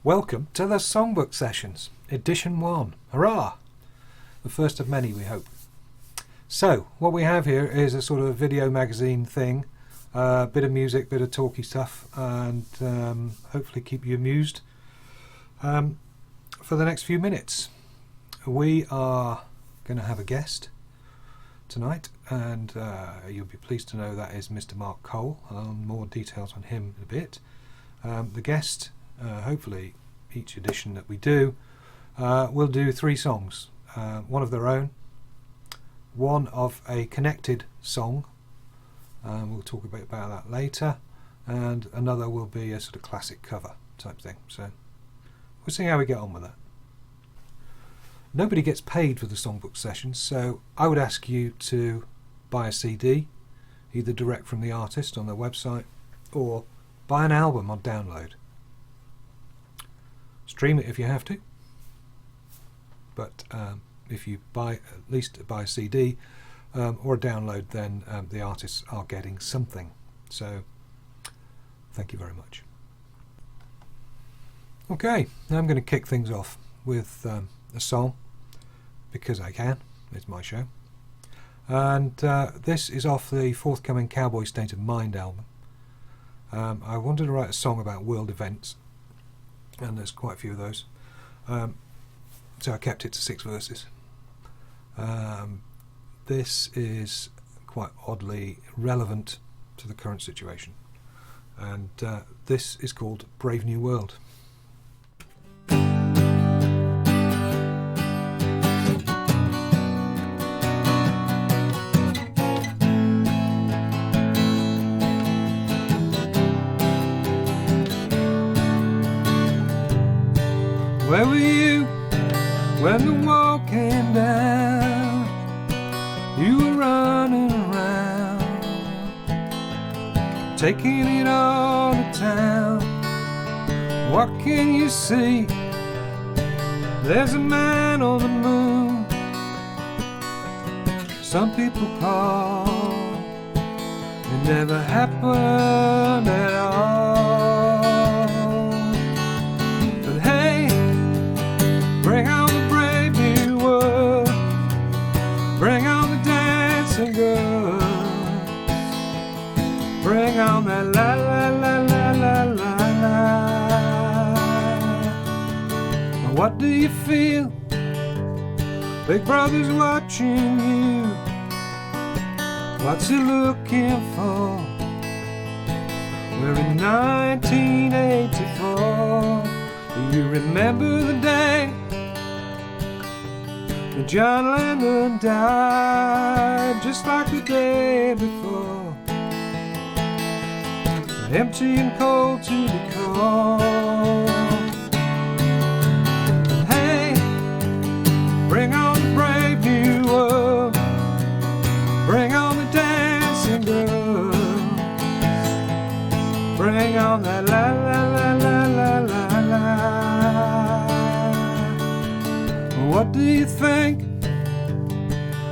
Welcome to the Songbook Sessions, Edition 1. Hurrah! The first of many, we hope. So, what we have here is a sort of video magazine thing, bit of music, bit of talky stuff, and hopefully keep you amused for the next few minutes. We are going to have a guest tonight, and you'll be pleased to know that is Mr. Mark Cole. More details on him in a bit. The guest, hopefully each edition that we do, will do 3 songs. One of their own, one of a connected song, we'll talk a bit about that later, and another will be a sort of classic cover type thing. So we'll see how we get on with that. Nobody gets paid for the Songbook Sessions, so I would ask you to buy a CD, either direct from the artist on their website, or buy an album on download. Stream it if you have to, but if you at least buy a CD or a download, then the artists are getting something. So thank you very much. Okay, now I'm going to kick things off with a song, because I can. It's my show, and this is off the forthcoming Cowboy State of Mind album. I wanted to write a song about world events, and there's quite a few of those, so I kept it to 6 verses. This is quite oddly relevant to the current situation, and this is called Brave New World. Where were you when the wall came down? You were running around, taking it all to town. What can you see? There's a man on the moon. Some people call it never happened at all. Bring on the brave new world. Bring on the dancing girls. Bring on that la la la la la la la. Now what do you feel? Big brother's watching you. What's he looking for? We're in 1984. Do you remember the day that John Lennon died, just like the day before? Empty and cold to the core. Hey, bring on the brave new world. Bring on the dancing girls. Bring on that la la la la la la la. What do you think?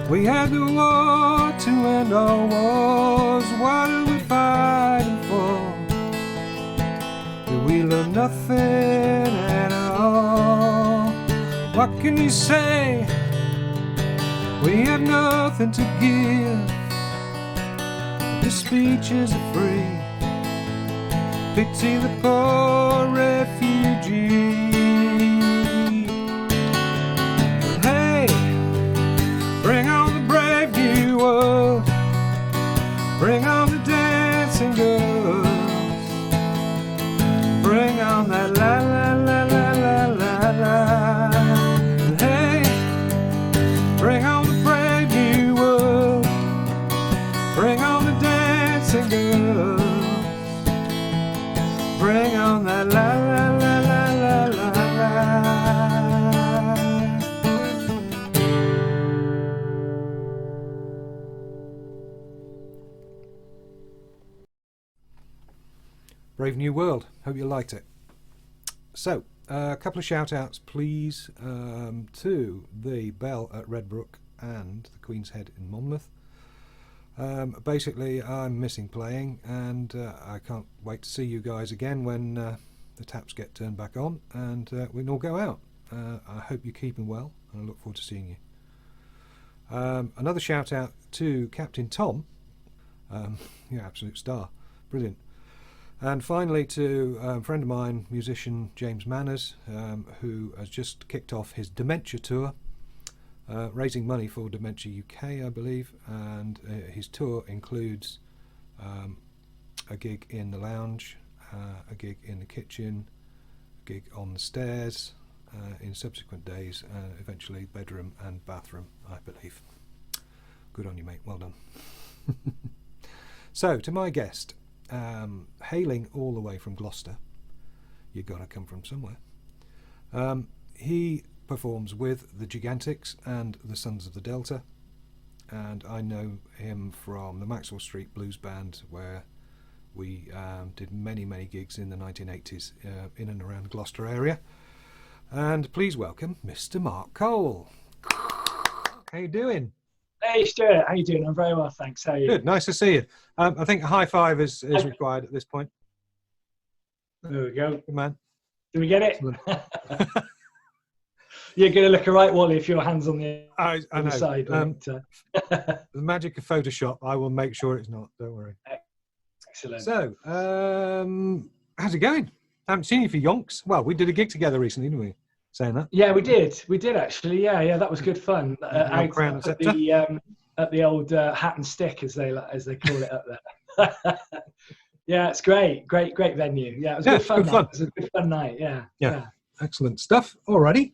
We had the war to end all wars. What are we fighting for? Did we learn nothing at all? What can you say? We have nothing to give. This speech is free. Pity the poor refugee. Bring on the brave new world. Bring on the dancing girls. Bring on that la la la la la la la. Hey, bring on the brave new world. Bring on the dancing girls. Bring on that la la la la la la la. Brave New World. Hope you liked it. So, a couple of shout outs please to the Bell at Redbrook and the Queen's Head in Monmouth. Basically, I'm missing playing, and I can't wait to see you guys again when the taps get turned back on and we can all go out. I hope you're keeping well, and I look forward to seeing you. Another shout out to Captain Tom. You're an absolute star. Brilliant. And finally to a friend of mine, musician James Manners, who has just kicked off his Dementia tour, raising money for Dementia UK, I believe, and his tour includes a gig in the lounge, a gig in the kitchen, a gig on the stairs, in subsequent days, eventually bedroom and bathroom, I believe. Good on you, mate. Well done. So, to my guest, hailing all the way from Gloucester, you've got to come from somewhere. He performs with the Gigantics and the Sons of the Delta, and I know him from the Maxwell Street Blues Band, where we did many gigs in the 1980s in and around Gloucester area. And please welcome Mr. Mark Cole. How you doing? Hey Stuart, how you doing? I'm very well, thanks. How are you? Good, nice to see you. I think a high five is required at this point. There we go. Good man. Do we get it? You're going to look alright, Wally, if your hand's on the other side. The magic of Photoshop, I will make sure it's not. Don't worry. Excellent. So, how's it going? I haven't seen you for yonks. Well, we did a gig together recently, didn't we? Saying that. Yeah, we did. We did actually. Yeah, that was good fun. At the old Hat and Stick, as they call it up there. Yeah, it's great venue. Yeah, it was good fun. It was a good fun night. Yeah. Excellent stuff. Alrighty.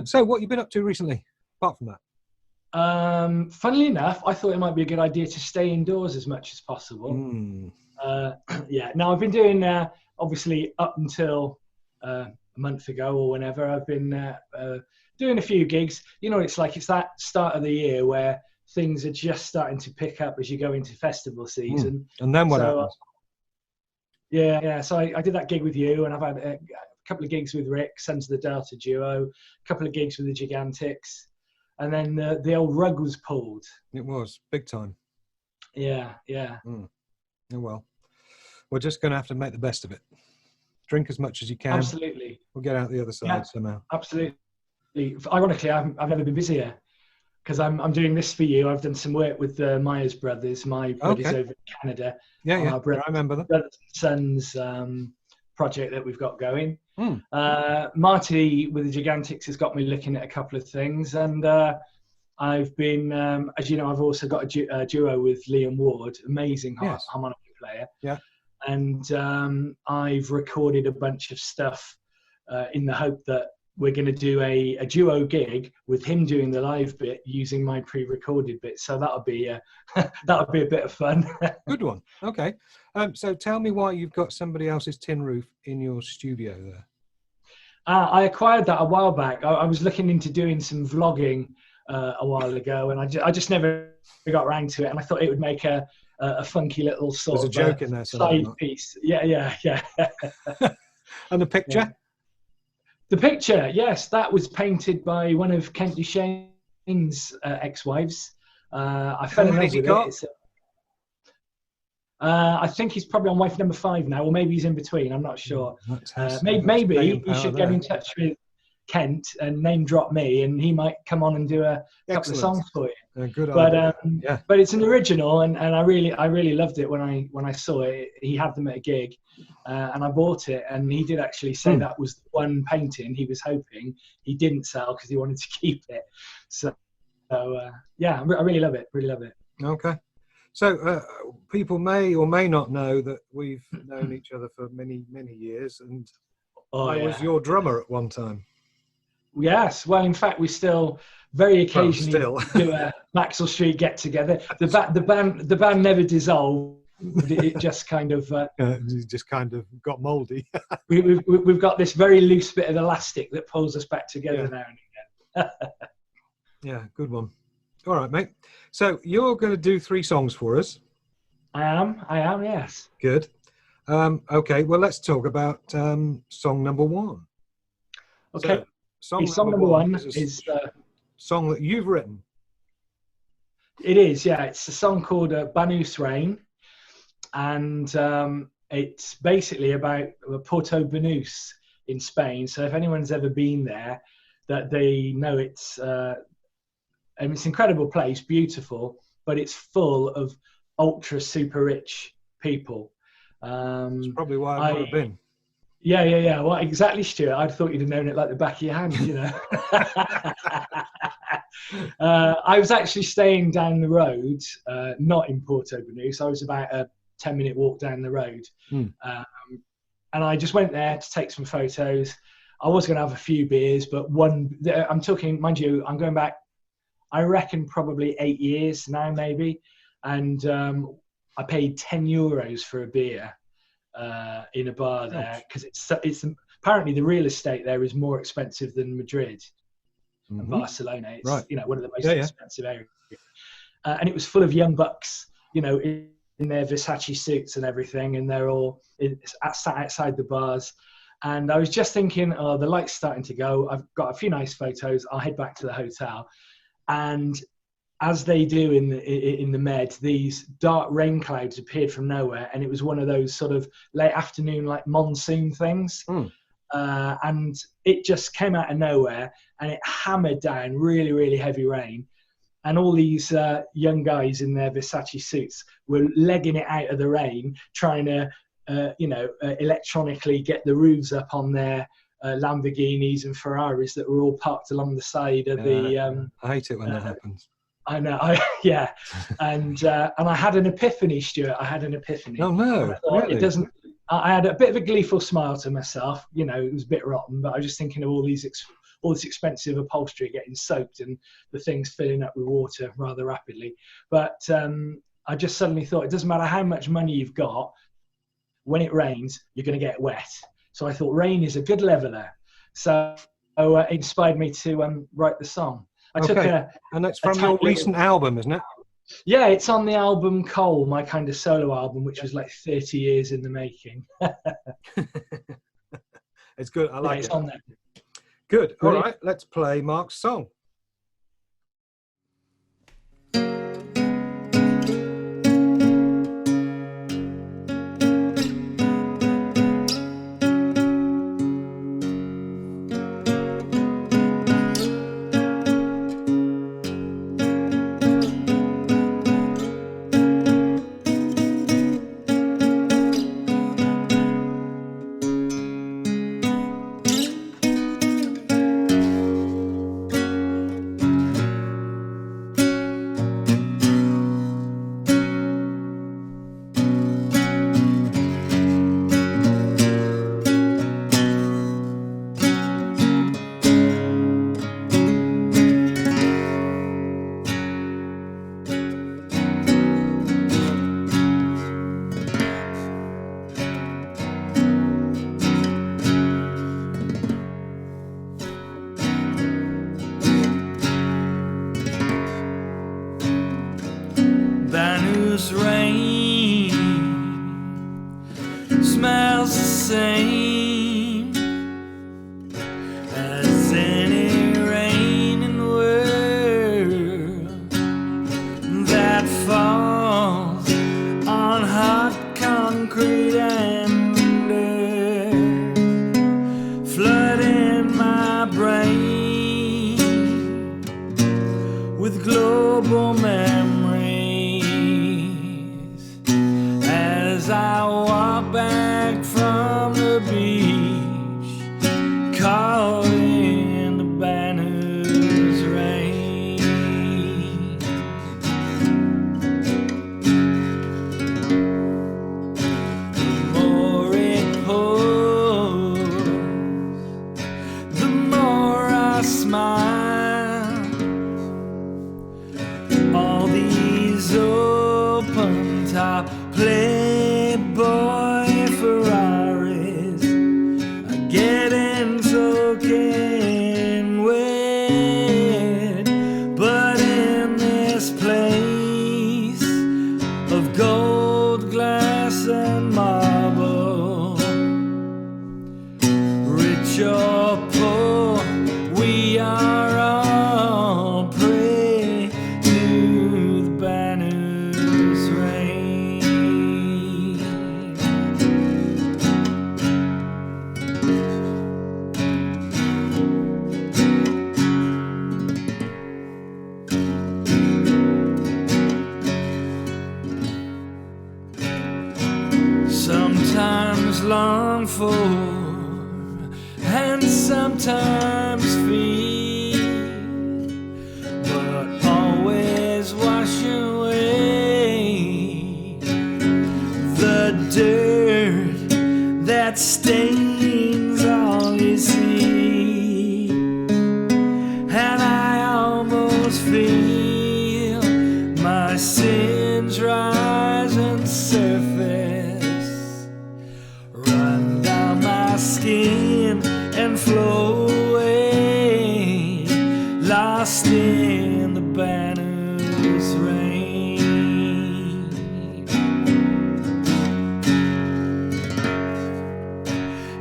So, what have you been up to recently, apart from that? Funnily enough, I thought it might be a good idea to stay indoors as much as possible. Now I've been doing obviously up until a month ago or whenever, I've been doing a few gigs. You know, it's like it's that start of the year where things are just starting to pick up as you go into festival season. And then what happens? So I did that gig with you, and I've had a couple of gigs with Rick, Sons of the Delta duo, a couple of gigs with the Gigantics, and then the old rug was pulled. It was big time. Yeah. Oh well, we're just going to have to make the best of it. Drink as much as you can. Absolutely. We'll get out the other side somehow. Absolutely. Ironically, I've never been busier because I'm doing this for you. I've done some work with the Myers brothers, my brothers over in Canada. Yeah. I remember that. Brothers and Sons project that we've got going. Marty with the Gigantics has got me looking at a couple of things, and I've been, as you know, I've also got a duo with Liam Ward, amazing harmonica player. Yeah. And I've recorded a bunch of stuff in the hope that we're going to do a duo gig with him doing the live bit using my pre-recorded bit. So that'll be a bit of fun. Good one. Okay. So tell me why you've got somebody else's tin roof in your studio there. I acquired that a while back. I was looking into doing some vlogging a while ago, and I just never got around to it. And I thought it would make a funky little sort of joke in there, side piece. Yeah. And the picture? Yeah. The picture, yes, that was painted by one of Kent Duchesne's ex-wives. I fell in love with it. I think he's probably on wife number 5 now, or maybe he's in between. I'm not sure. Maybe you should get in touch with Kent and name drop me, and he might come on and do a couple of songs for you. Good idea. But it's an original, and I really loved it when I saw it. He had them at a gig, and I bought it, and he did actually say that was the one painting he was hoping he didn't sell because he wanted to keep it. So I really love it. Okay. So people may or may not know that we've known each other for many years, and I was your drummer at one time. Yes, well, in fact, we still very occasionally do a Maxwell Street get together. The band never dissolved. It just kind of got mouldy. we've got this very loose bit of elastic that pulls us back together now and again. Yeah, good one. All right, mate. So you're going to do 3 songs for us. I am. Yes. Good. Okay. Well, let's talk about song number 1. Okay. So, song number one is a song that you've written. It is, yeah. It's a song called Banus Rain, and it's basically about Porto Banús in Spain. So if anyone's ever been there, that they know it's an incredible place, beautiful, but it's full of ultra super rich people. That's probably why I've never been. Yeah. Well, exactly, Stuart. I thought you'd have known it like the back of your hand, you know. I was actually staying down the road, not in Porto Banús. I was about a 10-minute walk down the road. And I just went there to take some photos. I was going to have a few beers, but I'm talking, mind you, I'm going back, I reckon probably 8 years now, maybe. And I paid €10 for a beer in a bar there, because it's apparently the real estate there is more expensive than Madrid and Barcelona. It's one of the most expensive areas. And it was full of young bucks, you know, in their Versace suits and everything, and they're all sat outside the bars. And I was just thinking, oh, the light's starting to go. I've got a few nice photos. I'll head back to the hotel. And as they do in the Med, these dark rain clouds appeared from nowhere, and it was one of those sort of late afternoon, like monsoon things. And it just came out of nowhere, and it hammered down really, really heavy rain. And all these young guys in their Versace suits were legging it out of the rain, trying to, electronically get the roofs up on their Lamborghinis and Ferraris that were all parked along the side of the. I hate it when that happens. I know, and I had an epiphany, Stuart. I had an epiphany. Oh no! Really? It doesn't. I had a bit of a gleeful smile to myself. You know, it was a bit rotten, but I was just thinking of all this expensive upholstery getting soaked and the things filling up with water rather rapidly. But I just suddenly thought, it doesn't matter how much money you've got, when it rains, you're going to get wet. So I thought rain is a good leveler. So it inspired me to write the song. And that's from your recent album, isn't it? Yeah, it's on the album Coal, my kind of solo album, which was like 30 years in the making. It's good. I like it. It's on there. Good. All right, let's play Mark's song. Rain smells the same as any rain in the world that falls on hot concrete and dirt, flooding my brain with global memory. As I walk back from the beach, caught in the Banús rain. The more it pours, the more I smile. All these open top Playboy Ferraris are getting soaking wet, but in this place of gold, glass and marble, rich or poor, we are all prey to the Banús rain. long for and sometimes feel, but always wash away the dirt that stains all you see. And I almost feel my sins rise and surface, run down my skin and flow away, lost in the banner's rain.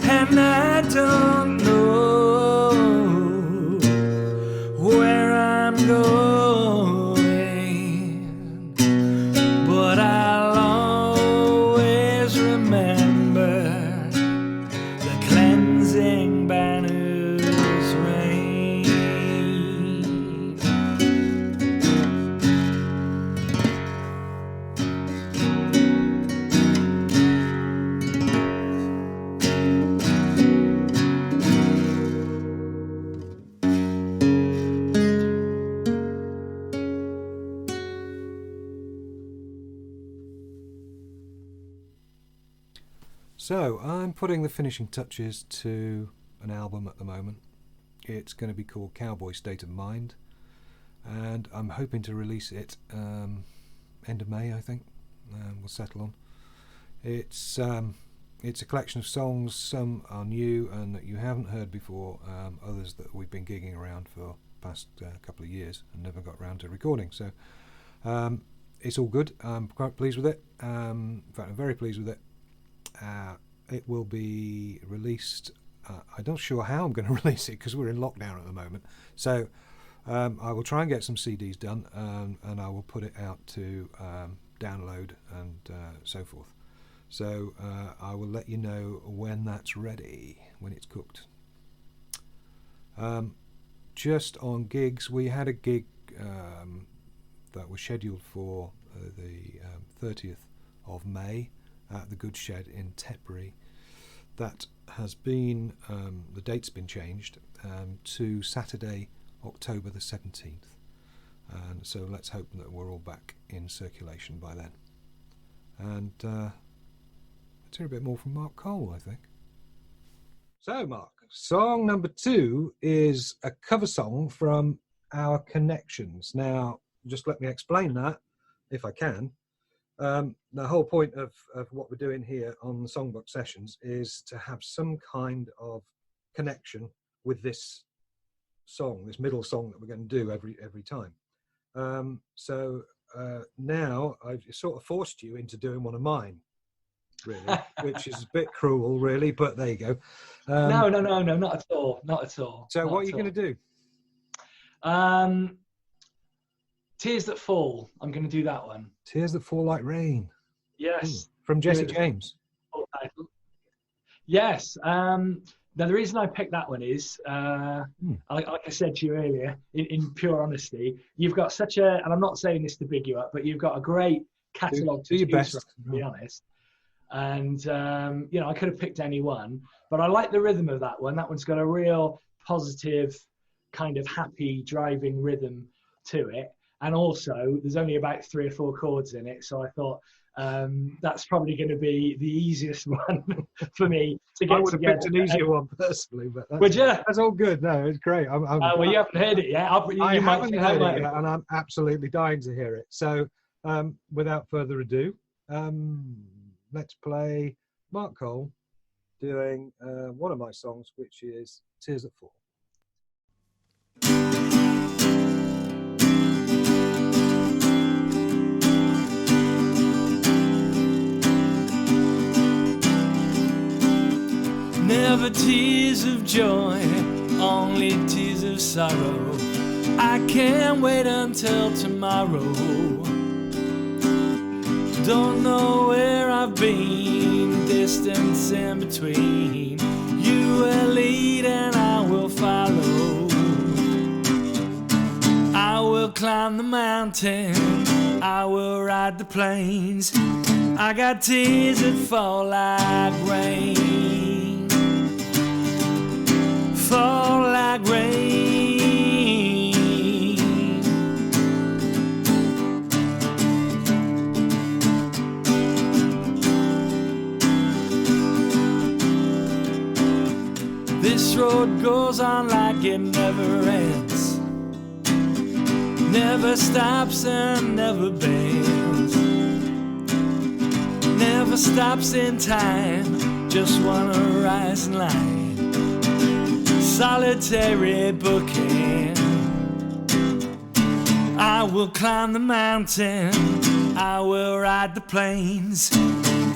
And I don't know where I'm going, but I'll always remember the cleansing banner's rain. So I'm putting the finishing touches to an album at the moment. It's going to be called Cowboy State of Mind, and I'm hoping to release it end of May, I think. We'll settle on. It's a collection of songs. Some are new and that you haven't heard before, others that we've been gigging around for the past couple of years and never got around to recording. So it's all good. I'm quite pleased with it. In fact, I'm very pleased with it. It will be released. I'm not sure how I'm going to release it because we're in lockdown at the moment. So I will try and get some CDs done, and I will put it out to download and so forth. So I will let you know when that's ready, when it's cooked. Just on gigs, we had a gig that was scheduled for the 30th of May at the Good Shed in Tetbury. That has been, the date's been changed to Saturday, October the 17th. And so let's hope that we're all back in circulation by then. And let's hear a bit more from Mark Cole, I think. So, Mark, song number 2 is a cover song from Our Connections. Now, just let me explain that, if I can. The whole point of what we're doing here on the Songbook Sessions is to have some kind of connection with this song, this middle song that we're going to do every time. So now I've sort of forced you into doing one of mine, really, which is a bit cruel, really, but there you go. No, not at all, not at all. So what are you going to do? Tears That Fall. I'm going to do that one. Tears That Fall Like Rain. Yes. From Jesse James. Yes. Now, the reason I picked that one is, like I said to you earlier, in pure honesty, you've got such a, and I'm not saying this to big you up, but you've got a great catalogue to choose from, to be honest. And, you know, I could have picked any one, but I like the rhythm of that one. That one's got a real positive, kind of happy driving rhythm to it. And also, there's only about 3 or 4 chords in it, so I thought that's probably going to be the easiest one for me to get together. I would have picked an easier one personally, but that's all good. No, it's great. Well, you haven't heard it yet. I haven't heard it yet, and I'm absolutely dying to hear it. So, without further ado, let's play Mark Cole doing one of my songs, which is Tears That Fall. Never tears of joy, only tears of sorrow. I can't wait until tomorrow. Don't know where I've been, distance in between. You will lead and I will follow. I will climb the mountain, I will ride the plains. I got tears that fall like rain, fall like rain. This road goes on like it never ends, never stops and never bends, never stops in time, just one horizon line, solitary bookend. I will climb the mountain, I will ride the plains.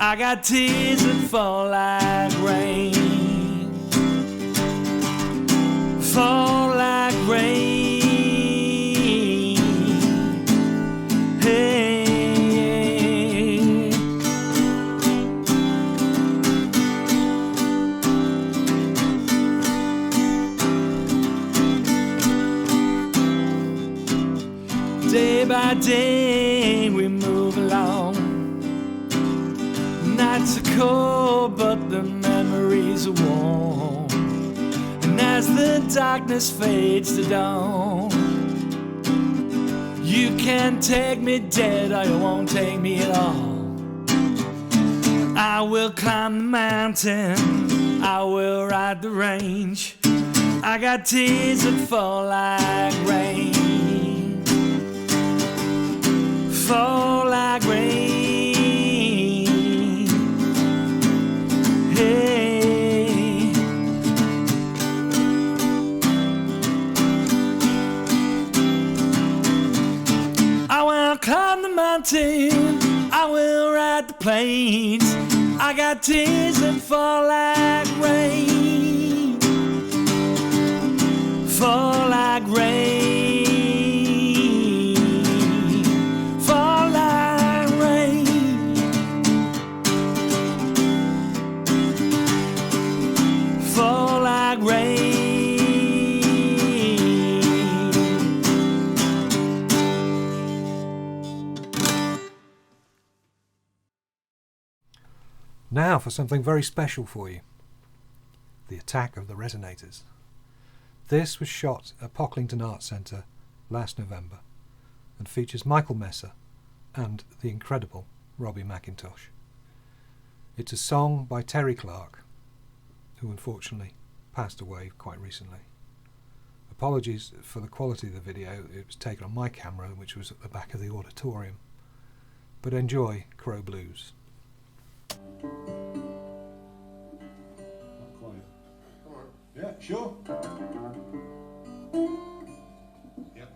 I got tears that fall like rain, fall like rain. Hey. Day by day we move along. Nights are cold, but the memories are warm. And as the darkness fades to dawn, you can't take me dead, or you won't take me at all. I will climb the mountain, I will ride the range. I got tears that fall like rain, fall like rain. Hey. I will climb the mountain, I will ride the plains. I got tears that fall like rain, fall like rain. Now for something very special for you. The Attack of the Resonators. This was shot at Pocklington Arts Centre last November and features Michael Messer and the incredible Robbie McIntosh. It's a song by Terry Clark, who unfortunately passed away quite recently. Apologies for the quality of the video, it was taken on my camera, which was at the back of the auditorium. But enjoy Crow Blues. Not quite. Come on. Yeah, sure. Yep.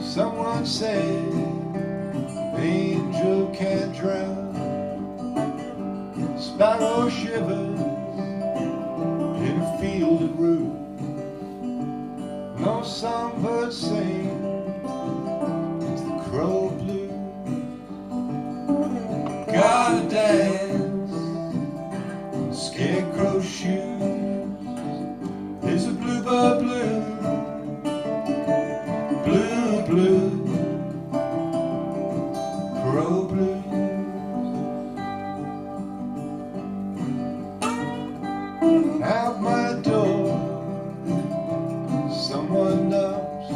Someone said, angel can't drown. Sparrow shivers in a field of rue. No songbird sing, it's the crow blue. Gotta dance in scarecrow shoes. It's a bluebird blue. Blue, crow blues. Out my door, someone knocks.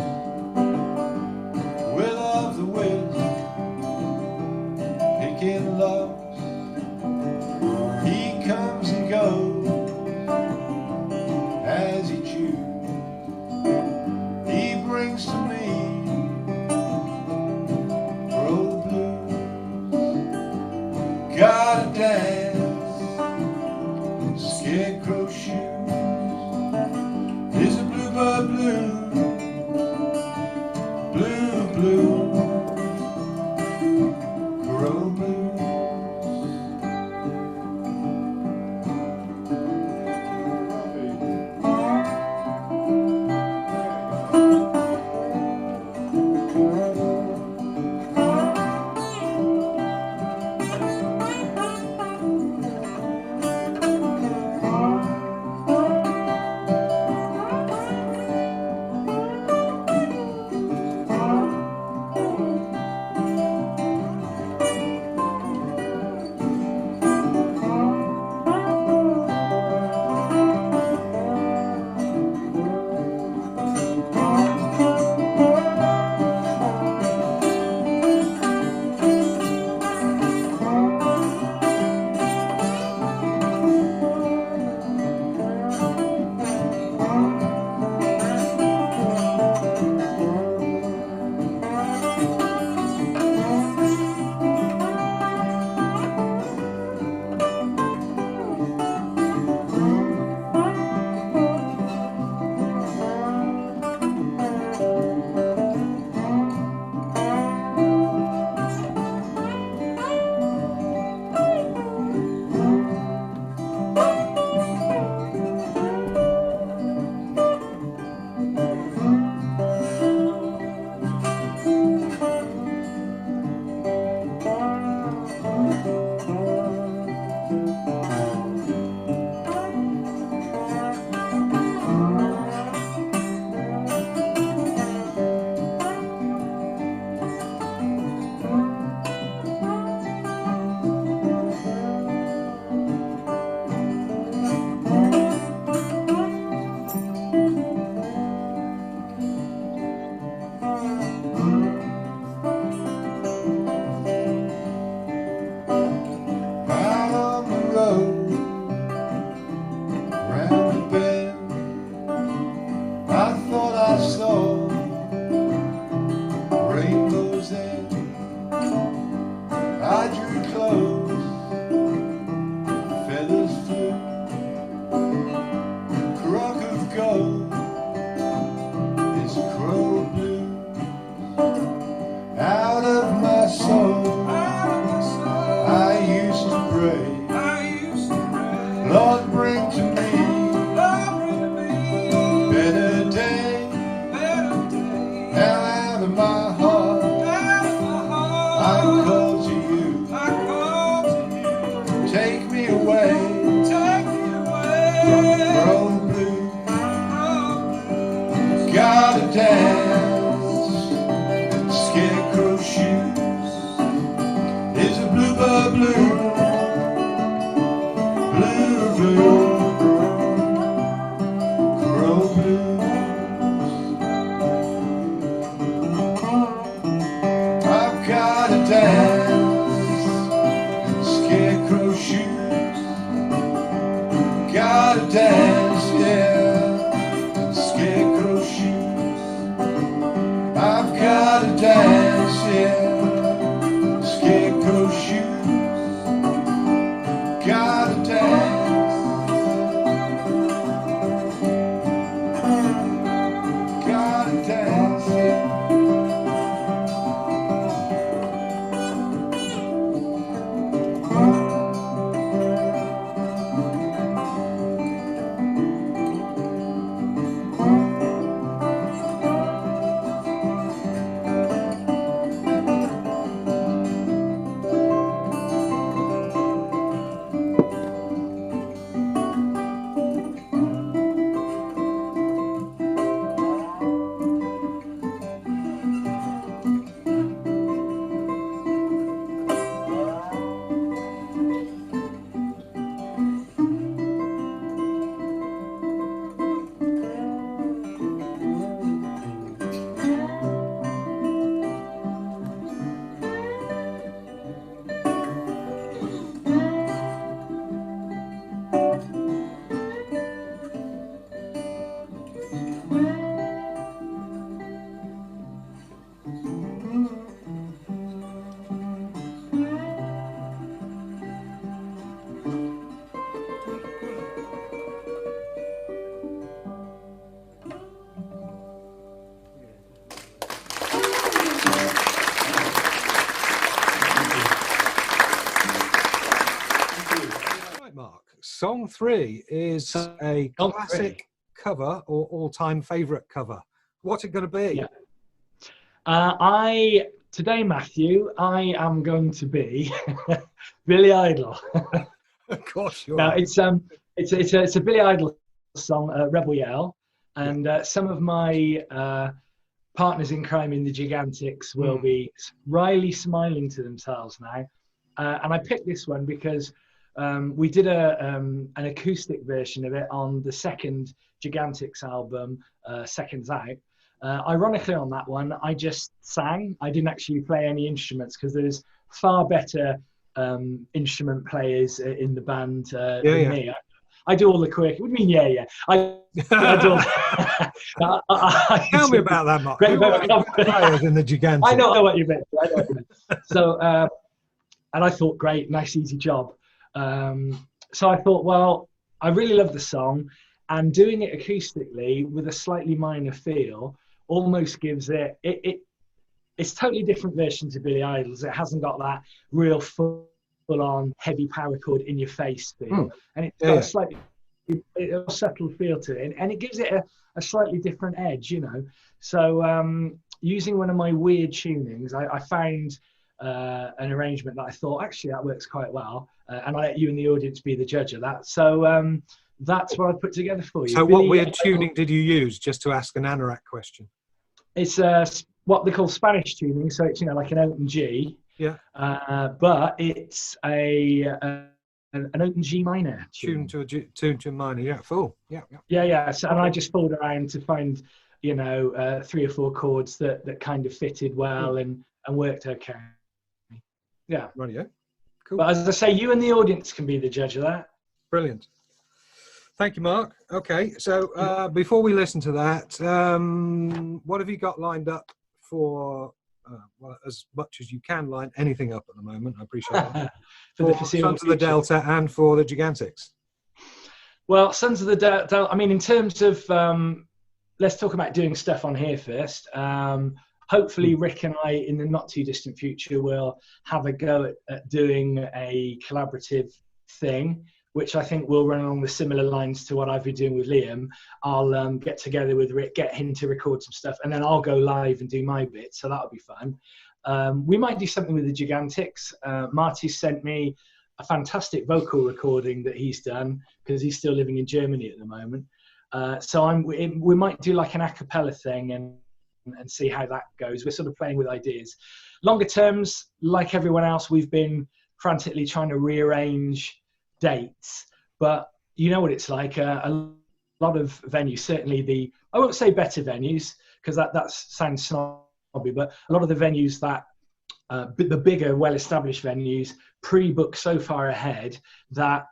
blues. I've got a dance in scarecrow shoes. Got a dance, yeah, in scarecrow shoes. I've got a dance, yeah, in scarecrow shoes. Got a dance, got a dance, yeah. Right, Mark. Song 3 is a classic cover or all-time favourite cover. What's it going to be? Yeah. Today, Matthew, I am going to be Billy Idol. Of course you Now are. it's a Billy Idol song, Rebel Yell, and some of my partners in crime in the Gigantics will be wryly smiling to themselves now. And I picked this one because we did an acoustic version of it on the second Gigantics album, Seconds Out. Ironically, on that one, I just sang. I didn't actually play any instruments because there's far better instrument players in the band than me. I do all the quirky. What do you mean? Yeah. I do all, Tell me about that, Mark. Who are the players in the Gigantics? I know what you meant. So, and I thought, great, nice, easy job. So I thought, well, I really love the song, and doing it acoustically with a slightly minor feel almost gives it's totally different version to Billy Idol's. It hasn't got that real full-on heavy power chord in your face feel, and it's got a slightly subtle feel to it, and it gives it a slightly different edge, you know. So using one of my weird tunings, I found an arrangement that I thought actually that works quite well, and I let you in the audience be the judge of that. So that's what I put together for you. So Billy, what weird tuning did you use, just to ask an anorak question? It's what they call Spanish tuning, so it's, you know, like an open G. Yeah. But it's an open G minor tune to a minor. Yeah, full. Yeah. So, and I just fooled around to find, you know, 3 or 4 chords that kind of fitted well and worked okay. Yeah. Radio. Cool. But as I say, you and the audience can be the judge of that. Brilliant. Thank you, Mark. Okay, so before we listen to that, what have you got lined up for, well, as much as you can line anything up at the moment? I appreciate that. for Sons of the Delta and for the Gigantics. Well, Sons of the Delta, I mean, in terms of, let's talk about doing stuff on here first. Hopefully, Rick and I, in the not too distant future, will have a go at doing a collaborative thing, which I think will run along the similar lines to what I've been doing with Liam. I'll get together with Rick, get him to record some stuff, and then I'll go live and do my bit, so that'll be fun. We might do something with the Gigantics. Marty sent me a fantastic vocal recording that he's done, because he's still living in Germany at the moment. So we might do like an a cappella thing and see how that goes. We're sort of playing with ideas. Longer terms, like everyone else, we've been frantically trying to rearrange dates, but you know what it's like. A lot of venues, certainly I won't say better venues, because that sounds snobby, but a lot of the venues that, the bigger, well-established venues, pre-book so far ahead that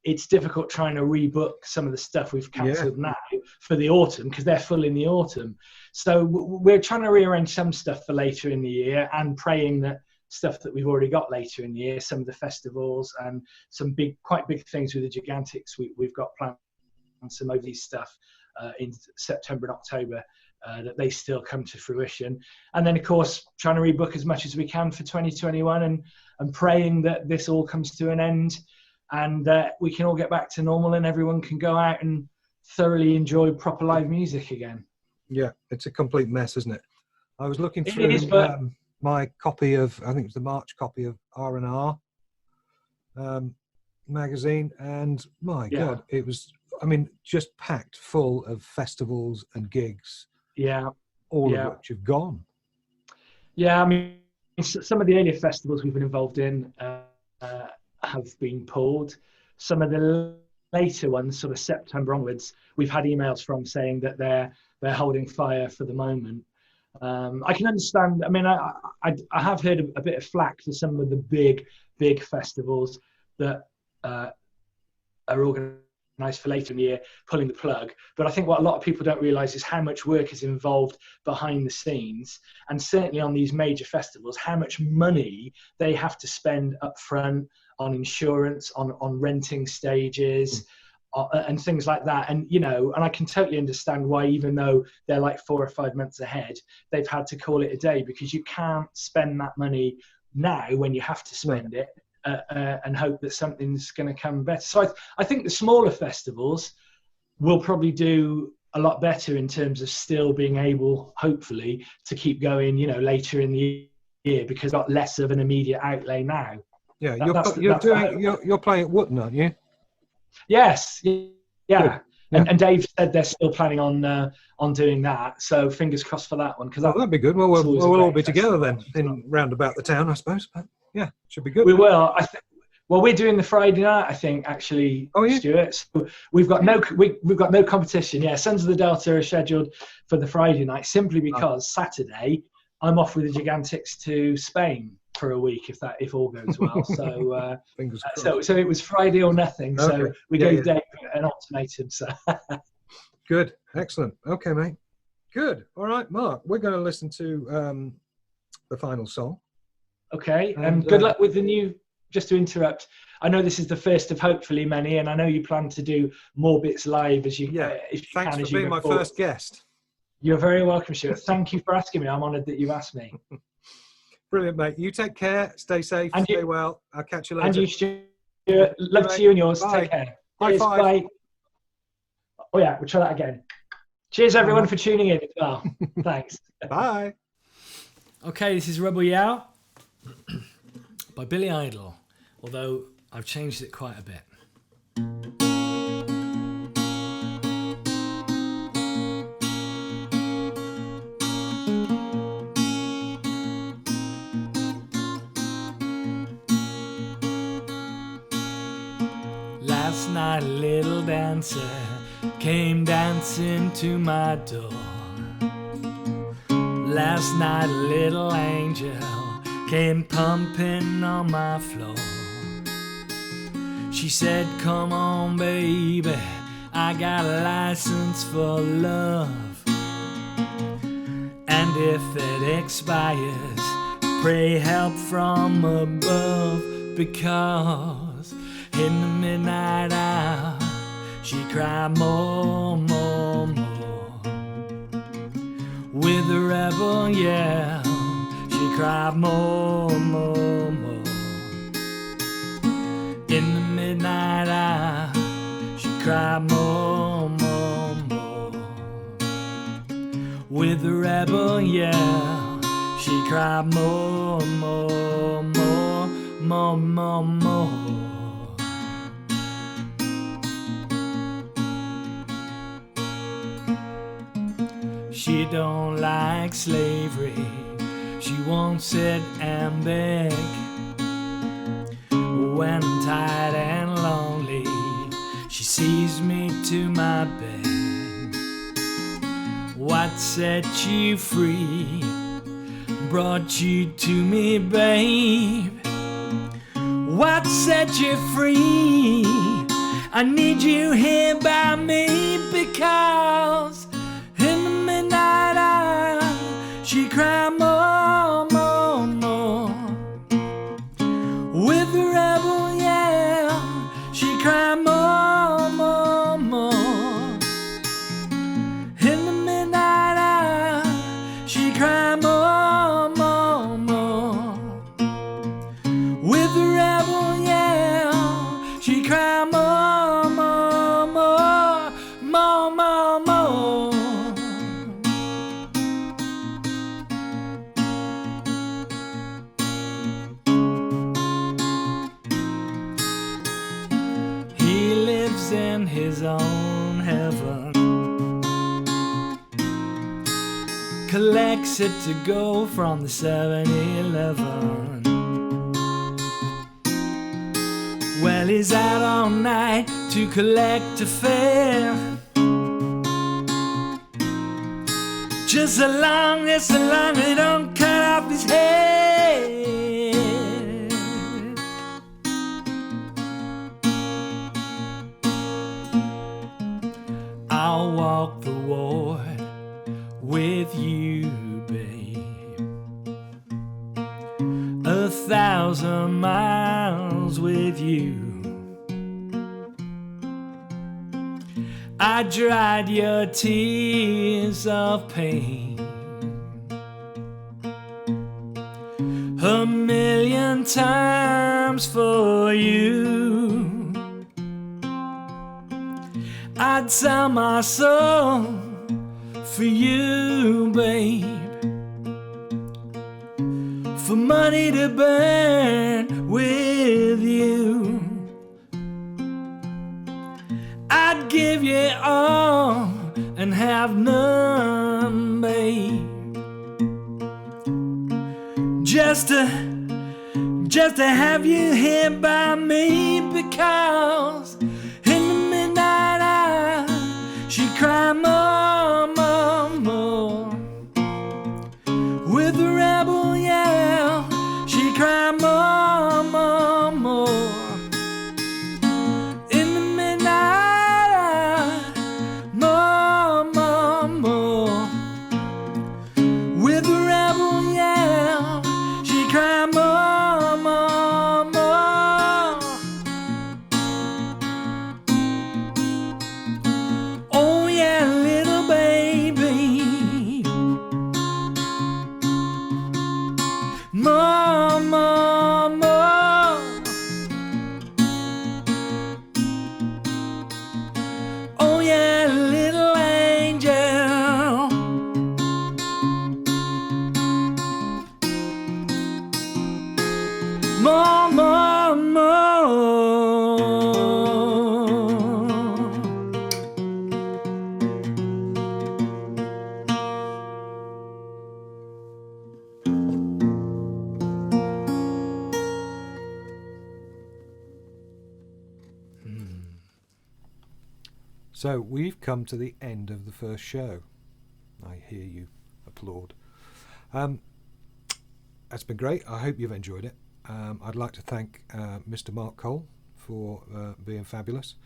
it's difficult trying to rebook some of the stuff we've cancelled now for the autumn, because they're full in the autumn. So we're trying to rearrange some stuff for later in the year, and praying that stuff that we've already got later in the year, some of the festivals and some quite big things with the Gigantics we've got planned, and some overseas stuff in September and October, that they still come to fruition. And then, of course, trying to rebook as much as we can for 2021, and praying that this all comes to an end, and we can all get back to normal, and everyone can go out and thoroughly enjoy proper live music again. Yeah, it's a complete mess, isn't it? I was looking through my copy of, I think it was the March copy of R&R magazine, and my God, it was, I mean, just packed full of festivals and gigs. Yeah. All of which have gone. Yeah, I mean, some of the earlier festivals we've been involved in have been pulled. Some of the later ones, sort of September onwards, we've had emails from saying that they're holding fire for the moment. I can understand. I mean, I have heard a bit of flack for some of the big festivals that are organised for later in the year pulling the plug. But I think what a lot of people don't realise is how much work is involved behind the scenes, and certainly on these major festivals, how much money they have to spend up front on insurance, on renting stages, and things like that. And, you know, and I can totally understand why, even though they're like 4 or 5 months ahead, they've had to call it a day, because you can't spend that money now when you have to spend it and hope that something's going to come better. So I think the smaller festivals will probably do a lot better in terms of still being able, hopefully, to keep going, you know, later in the year, because they've got less of an immediate outlay now. Yeah, you're playing at Wootton, aren't you? Yes, yeah. And Dave said they're still planning on doing that, so fingers crossed for that one. Because that'd be good. Well, we'll all be together then, in round about the town, I suppose. But yeah, should be good. We will. Well, we're doing the Friday night, I think, actually, Stuart. So we've got no competition. Yeah, Sons of the Delta are scheduled for the Friday night, simply because Saturday I'm off with the Gigantics to Spain for a week, if all goes well. So so it was Friday or nothing. So we gave Dave an ultimatum. So good, excellent. Okay, mate. Good. All right, Mark. We're going to listen to the final song. Okay, and good luck with the new. Just to interrupt, I know this is the first of hopefully many, and I know you plan to do more bits live as you if you can. Thanks for being my first guest. You're very welcome, Stuart. Thank you for asking me. I'm honoured that you asked me. Brilliant, mate. You take care. Stay safe. And stay well. I'll catch you later. And you, Stuart. Love to you and yours. Bye. Take care. High five. Bye. Oh, yeah. We'll try that again. Cheers, everyone, for tuning in as well. Thanks. Bye. Okay, this is Rebel Yow by Billy Idol, although I've changed it quite a bit. Last night a little dancer came dancing to my door. Last night a little angel came pumping on my floor. She said, come on baby, I got a license for love, and if it expires, pray help from above, because in the midnight hour she cried more, more, more. With a rebel yell, she cried more, more, more. In the midnight hour, she cried more, more, more. With a rebel yell, she cried more, more, more, more, more, more. She don't like slavery, she won't sit and beg. When I'm tired and lonely, she sees me to my bed. What set you free brought you to me, babe. What set you free? I need you here by me, because in the midnight hour she cried more, more, more. With the rebel yell she cried more, more, more. In the midnight hour she cried more, more, more. With the rebel yell she cried more, more, more, more, more, more. He lives in his own heaven, collects it to go from the 7-Eleven. Well, he's out all night to collect a fare. Just so long as they don't cut off his head. I'll walk the ward with you, babe. 1,000 miles with you. I dried your tears of pain 1,000,000 times for you. I'd sell my soul for you, babe, for money to burn with you. I'd give you all and have none, babe, just to have you here by me, because in the midnight hour she cried more, more, more. With the rebel yell she cried more, more, more. In the midnight hour, more, more, more. With the rebel yell she cried more, more, more. Oh yeah, little baby, more, more, more. Oh yeah, little angel, more, more, more. So we've come to the end of the first show. I hear you applaud. That's been great. I hope you've enjoyed it. I'd like to thank Mr. Mark Cole for being fabulous.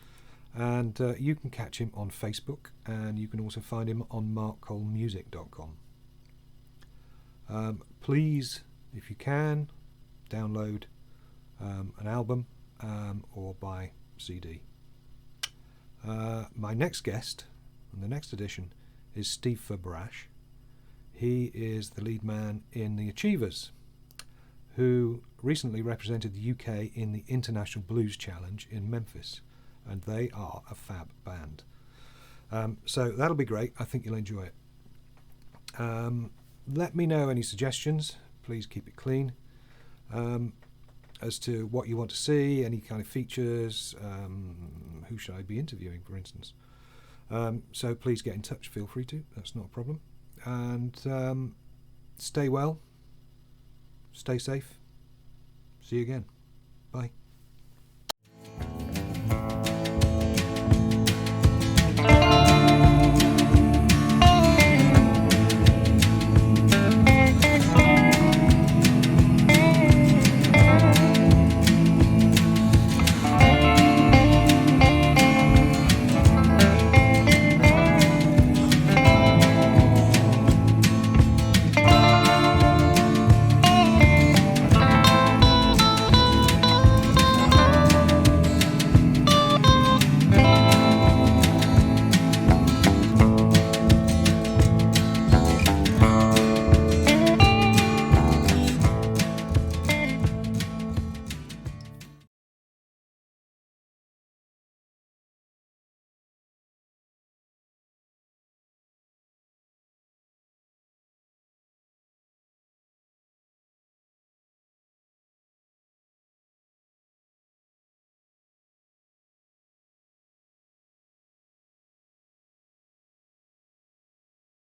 And you can catch him on Facebook, and you can also find him on markcolemusic.com. Please, if you can, download an album or buy CD. My next guest on the next edition is Steve Furber Ash. He is the lead man in the Achievers, who recently represented the UK in the International Blues Challenge in Memphis, and they are a fab band. So that'll be great. I think you'll enjoy it. Let me know any suggestions. Please keep it clean. As to what you want to see, any kind of features, who should I be interviewing, for instance. So please get in touch, feel free to, that's not a problem. And stay well, stay safe, see you again, bye.